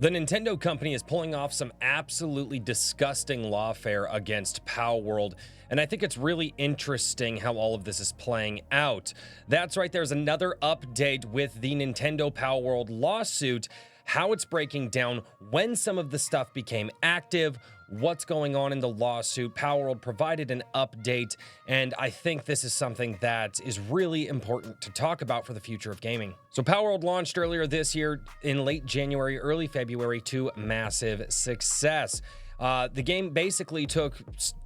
The Nintendo company is pulling off some absolutely disgusting lawfare against Palworld, and I think it's really interesting how all of this is playing out. That's right, there's another update with the Nintendo Palworld lawsuit, how it's breaking down, when some of the stuff became active, what's going on in the lawsuit. Palworld provided an update, and I think this is something that is really important to talk about for the future of gaming. So Palworld launched earlier this year in late January, early February to massive success. The game basically took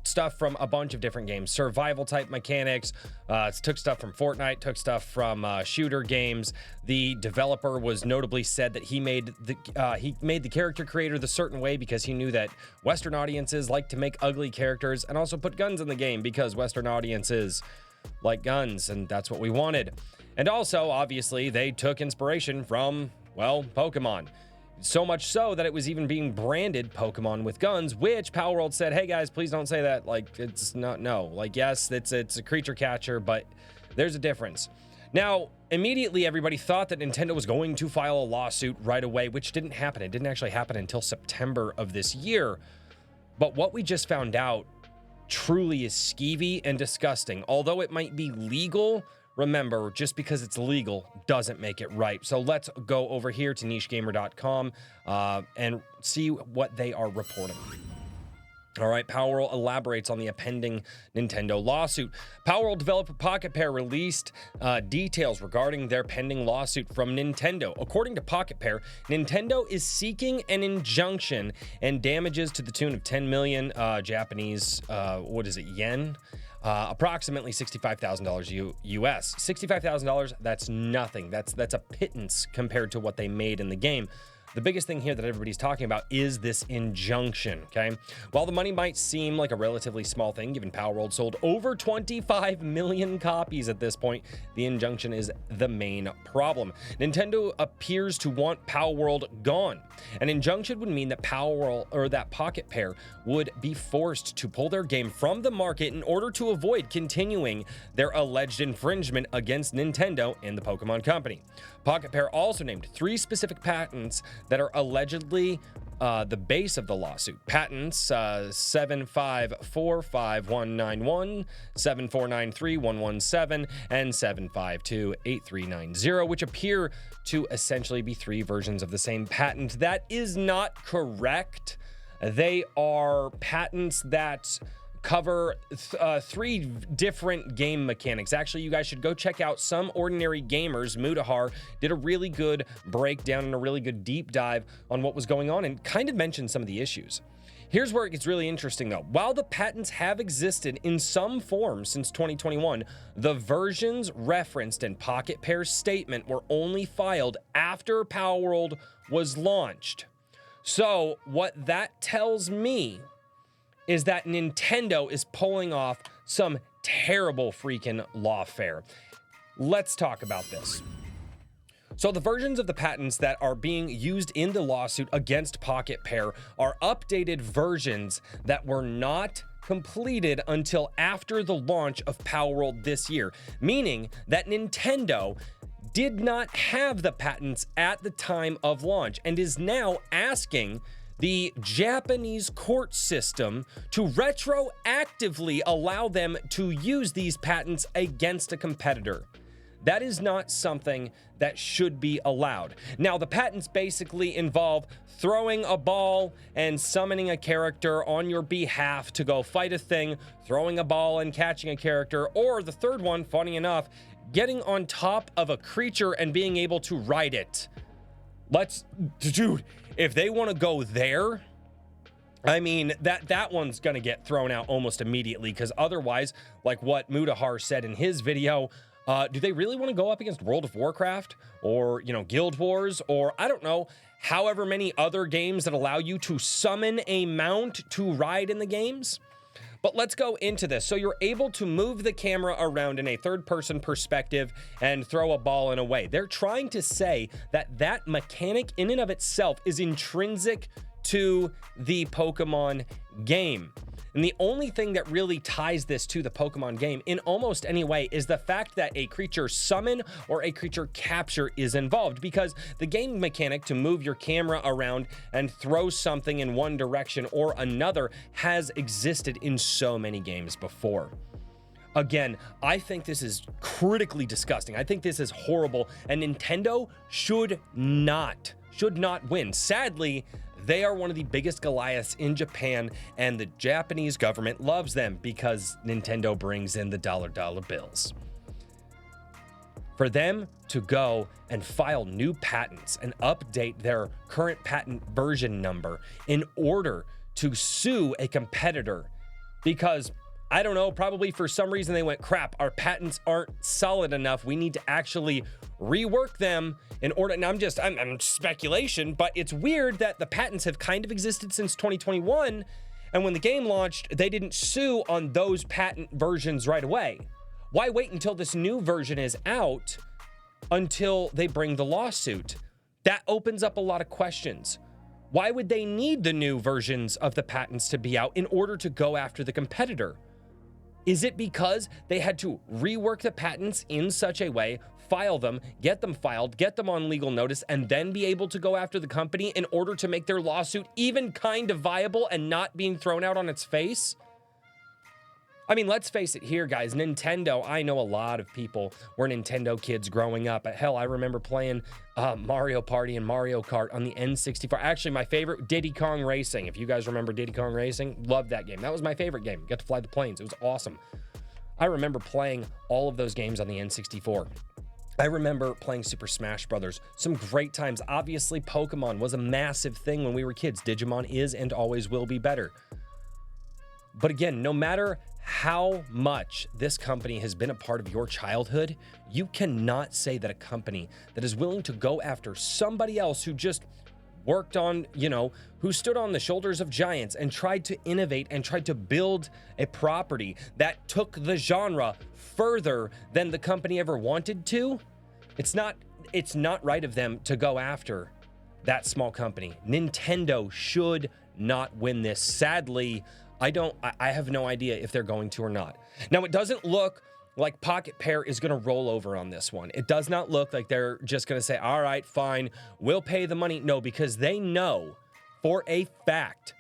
stuff from a bunch of different games, survival type mechanics, took stuff from Fortnite, took stuff from shooter games. The developer was notably said that he made the character creator the certain way because he knew that Western audiences like to make ugly characters, and also put guns in the game because Western audiences like guns, and that's what we wanted. And also, obviously, they took inspiration from, well, Pokemon. So much so that it was even being branded Pokemon with guns, which Palworld said, hey guys, please don't say that. Like, it's not, no. Like, yes, it's a creature catcher, but there's a difference. Now, immediately everybody thought that Nintendo was going to file a lawsuit right away, which didn't happen. It didn't actually happen until September of this year. But what we just found out truly is skeevy and disgusting. Although it might be legal, remember, just because it's legal doesn't make it right. So let's go over here to nichegamer.com and see what they are reporting. All right, Palworld elaborates on the pending Nintendo lawsuit. Palworld developer Pocket Pair released details regarding their pending lawsuit from Nintendo. According to Pocket Pair, Nintendo is seeking an injunction and damages to the tune of 10 million Japanese, yen? Approximately $65,000 US. $65,000, that's nothing. That's a pittance compared to what they made in the game. The biggest thing here that everybody's talking about is this injunction, okay? While the money might seem like a relatively small thing, given Palworld sold over 25 million copies at this point, the injunction is the main problem. Nintendo appears to want Palworld gone. An injunction would mean that Palworld, or that Pocket Pair, would be forced to pull their game from the market in order to avoid continuing their alleged infringement against Nintendo and the Pokemon Company. Pocket Pair also named 3 specific patents that are allegedly the base of the lawsuit. Patents 7545191, 7493117, and 7528390, which appear to essentially be 3 versions of the same patent. That is not correct. They are patents that cover 3 different game mechanics. Actually, you guys should go check out Some Ordinary Gamers. Mudahar did a really good breakdown and a really good deep dive on what was going on and kind of mentioned some of the issues. Here's where it gets really interesting though. While the patents have existed in some form since 2021, the versions referenced in Pocket Pair's statement were only filed after Palworld was launched. So what that tells me is that Nintendo is pulling off some terrible freaking lawfare. Let's talk about this. So the versions of the patents that are being used in the lawsuit against Pocket Pair are updated versions that were not completed until after the launch of Palworld this year, meaning that Nintendo did not have the patents at the time of launch and is now asking the Japanese court system to retroactively allow them to use these patents against a competitor. That is not something that should be allowed. Now, the patents basically involve throwing a ball and summoning a character on your behalf to go fight a thing, throwing a ball and catching a character, or the third one, funny enough, getting on top of a creature and being able to ride it. Dude, if they want to go there, I mean, that one's going to get thrown out almost immediately, because otherwise, like what Mudahar said in his video, do they really want to go up against World of Warcraft or, Guild Wars, or I don't know, however many other games that allow you to summon a mount to ride in the games? But let's go into this. So you're able to move the camera around in a third-person perspective and throw a ball in a way. They're trying to say that that mechanic in and of itself is intrinsic to the Pokemon game. And the only thing that really ties this to the Pokemon game in almost any way is the fact that a creature summon or a creature capture is involved, because the game mechanic to move your camera around and throw something in one direction or another has existed in so many games before. Again, I think this is critically disgusting. I think this is horrible, and Nintendo should not win. Sadly, they are one of the biggest Goliaths in Japan, and the Japanese government loves them because Nintendo brings in the dollar bills. For them to go and file new patents and update their current patent version number in order to sue a competitor because, I don't know, probably for some reason they went, crap, our patents aren't solid enough. We need to actually rework them in order. And I'm speculation, but it's weird that the patents have kind of existed since 2021. And when the game launched, they didn't sue on those patent versions right away. Why wait until this new version is out until they bring the lawsuit? That opens up a lot of questions. Why would they need the new versions of the patents to be out in order to go after the competitor? Is it because they had to rework the patents in such a way, file them, get them filed, get them on legal notice, and then be able to go after the company in order to make their lawsuit even kind of viable and not being thrown out on its face? I mean, let's face it here, guys. Nintendo, I know a lot of people were Nintendo kids growing up. Hell, I remember playing Mario Party and Mario Kart on the N64. Actually, my favorite, Diddy Kong Racing. If you guys remember Diddy Kong Racing, loved that game. That was my favorite game. Got to fly the planes. It was awesome. I remember playing all of those games on the N64. I remember playing Super Smash Brothers. Some great times. Obviously, Pokemon was a massive thing when we were kids. Digimon is and always will be better. But again, no matter how much this company has been a part of your childhood, you cannot say that a company that is willing to go after somebody else who just worked on, who stood on the shoulders of giants and tried to innovate and tried to build a property that took the genre further than the company ever wanted to, it's not right of them to go after that small company. Nintendo should not win this. Sadly, I have no idea if they're going to or not. Now, it doesn't look like Pocket Pair is going to roll over on this one. It does not look like they're just going to say, all right, fine, we'll pay the money. No, because they know for a fact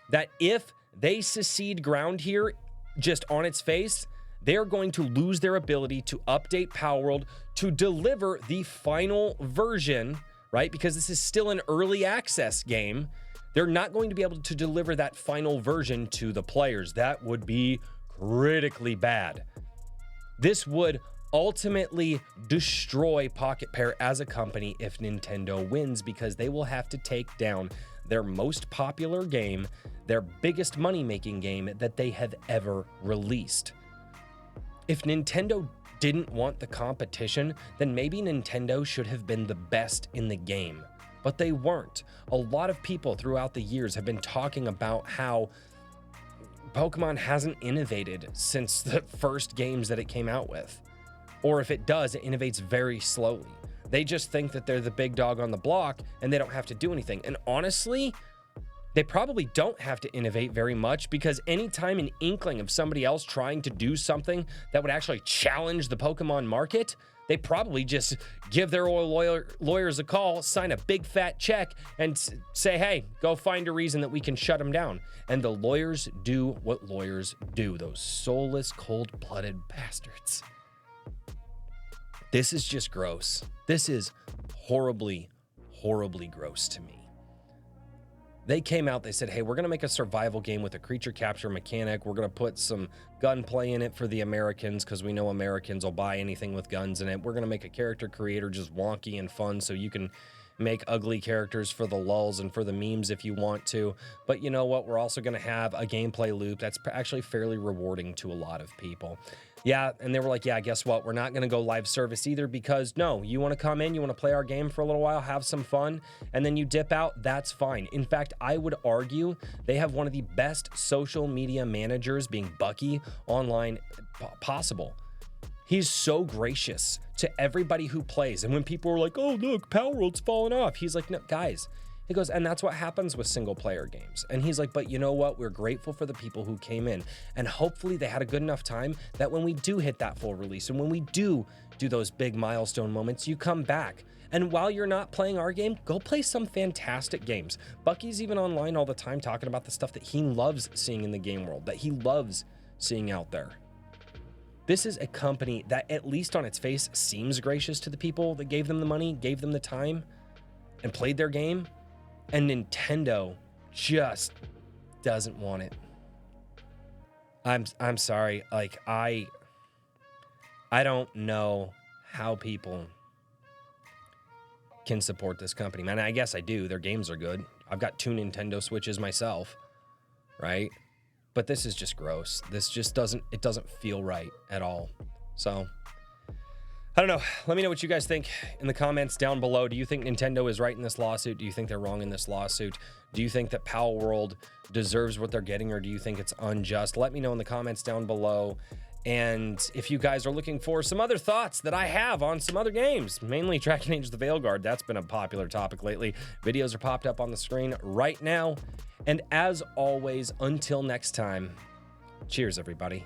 that if they secede ground here just on its face, they're going to lose their ability to update Palworld to deliver the final version, right? Because this is still an early access game. They're not going to be able to deliver that final version to the players. That would be critically bad. This would ultimately destroy Pocket Pair as a company if Nintendo wins, because they will have to take down their most popular game, their biggest money-making game that they have ever released. If Nintendo didn't want the competition, then maybe Nintendo should have been the best in the game. But they weren't. A lot of people throughout the years have been talking about how Pokemon hasn't innovated since the first games that it came out with. Or if it does, it innovates very slowly. They just think that they're the big dog on the block and they don't have to do anything. And honestly, they probably don't have to innovate very much, because anytime an inkling of somebody else trying to do something that would actually challenge the Pokemon market, they probably just give their lawyers a call, sign a big fat check, and say, hey, go find a reason that we can shut them down. And the lawyers do what lawyers do, those soulless, cold-blooded bastards. This is just gross. This is horribly, horribly gross to me. They came out, they said, hey, we're going to make a survival game with a creature capture mechanic. We're going to put some gunplay in it for the Americans, because we know Americans will buy anything with guns in it. We're going to make a character creator just wonky and fun, so you can make ugly characters for the lulz and for the memes if you want to. But you know what? We're also going to have a gameplay loop that's actually fairly rewarding to a lot of people. Yeah, and they were like, yeah, guess what? We're not going to go live service either, because no, you want to come in, you want to play our game for a little while, have some fun, and then you dip out, that's fine. In fact, I would argue they have one of the best social media managers, being Bucky, online possible. He's so gracious to everybody who plays. And when people are like, oh, look, Palworld's falling off, he's like, no, guys, He goes, and that's what happens with single player games. And he's like, but you know what? We're grateful for the people who came in. And hopefully they had a good enough time that when we do hit that full release and when we do those big milestone moments, you come back. And while you're not playing our game, go play some fantastic games. Bucky's even online all the time talking about the stuff that he loves seeing in the game world, that he loves seeing out there. This is a company that, at least on its face, seems gracious to the people that gave them the money, gave them the time, and played their game. And Nintendo just doesn't want it. I'm sorry. Like, I don't know how people can support this company, man. I guess I do. Their games are good. I've got 2 Nintendo Switches myself, right? But this is just gross. This just doesn't feel right at all. So, I don't know. Let me know what you guys think in the comments down below. Do you think Nintendo is right in this lawsuit? Do you think they're wrong in this lawsuit? Do you think that Palworld deserves what they're getting, or do you think it's unjust? Let me know in the comments down below. And if you guys are looking for some other thoughts that I have on some other games, mainly Dragon Age the Veilguard, that's been a popular topic lately. Videos are popped up on the screen right now. And as always, until next time, cheers, everybody.